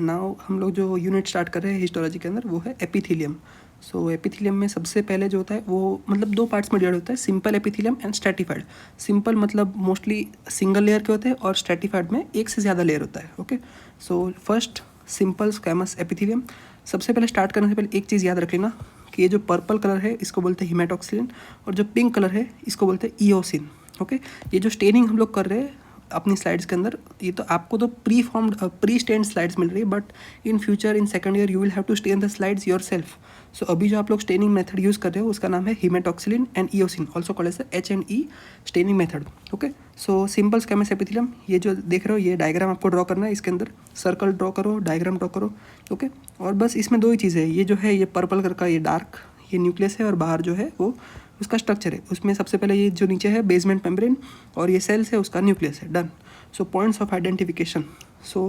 Now हम लोग जो यूनिट स्टार्ट कर रहे हैं हिस्टोलॉजी के अंदर वो है एपिथीलियम। सो एपिथीलियम में सबसे पहले जो होता है वो मतलब दो पार्ट्स में डिवाइड होता है, simple epithelium and stratified. Simple मतलब मोस्टली सिंगल लेयर के होते हैं और स्ट्रैटिफाइड में एक से ज़्यादा लेयर होता है। Okay, so first simple squamous epithelium. सबसे पहले स्टार्ट करने से पहले एक चीज़ याद रख लेना कि ये जो पर्पल कलर है इसको बोलते हैं हिमेटॉक्सिलिन और जो पिंक कलर है इसको बोलते हैं ईओसिन। ओके, ये जो स्टेनिंग हम लोग कर रहे हैं अपनी स्लाइड्स के अंदर, ये तो आपको तो प्री स्टेन्ड स्लाइड्स मिल रही है, but in future in second year you will have to stain the slides yourself. So अभी जो आप लोग स्टेनिंग मेथड यूज़ कर रहे हो उसका नाम है haematoxylin and eosin, also called as H&E staining method. Okay, so simple squamous epithelium, ये जो देख रहे हो ये डायग्राम आपको ड्रॉ करना है, इसके अंदर सर्कल ड्रॉ करो, डायग्राम ड्रॉ करो। ओके, और बस इसमें दो ही चीज़ें है, ये जो है ये पर्पल कलर का ये डार्क ये न्यूक्लियस है और बाहर जो है वो उसका स्ट्रक्चर है। उसमें सबसे पहले ये जो नीचे है बेसमेंट मेम्ब्रेन और ये सेल्स है उसका न्यूक्लियस है। Done. So points of identification. So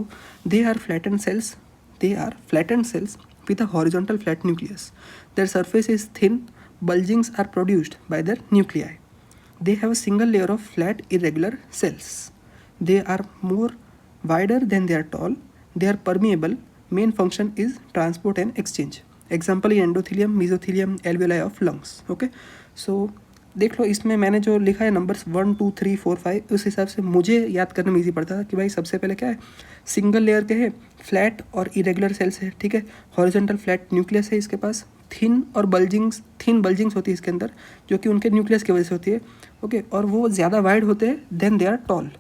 they are flattened cells. They are flattened cells with a horizontal flat nucleus. Their surface is thin. Bulgings are produced by their nuclei. They have a single layer of flat irregular cells. They are more wider than they are tall. They are permeable. Main function is transport and exchange. Example is endothelium, mesothelium, alveoli of lungs. Okay, so देख लो इसमें मैंने जो लिखा है numbers 1 2 3 4 5, उस हिसाब से मुझे याद करने में ईजी पड़ता था कि भाई सबसे पहले क्या है, सिंगल लेयर के है, फ्लैट और इरेगुलर सेल्स है, ठीक है, हॉरिजॉन्टल फ्लैट न्यूक्लियस है इसके पास, थिन बल्जिंग्स होती है इसके अंदर जो कि उनके न्यूक्लियस की वजह से होती है। ओके, और वो ज़्यादा वाइड होते हैं देन दे आर टॉल।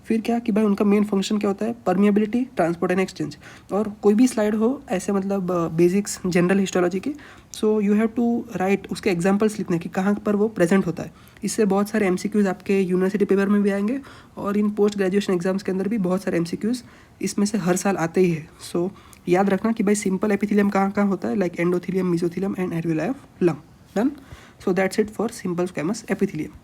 फिर क्या कि भाई उनका मेन फंक्शन क्या होता है, परमिएबिलिटी, ट्रांसपोर्ट एंड एक्सचेंज। और कोई भी स्लाइड हो ऐसे मतलब बेसिक्स जनरल हिस्टोलॉजी की, so you have to write उसके एग्जांपल्स लिखने की कहाँ पर वो प्रेजेंट होता है। इससे बहुत सारे एमसीक्यूज़ आपके यूनिवर्सिटी पेपर में भी आएंगे और इन पोस्ट ग्रेजुएशन एग्जाम्स के अंदर भी बहुत सारे एमसीक्यूज़ इसमें से हर साल आते ही है। सो याद रखना कि भाई सिंपल एपिथेलियम कहाँ कहाँ होता है, like endothelium, mesothelium and alveoli of lung. Done. So that's it for simple squamous epithelium.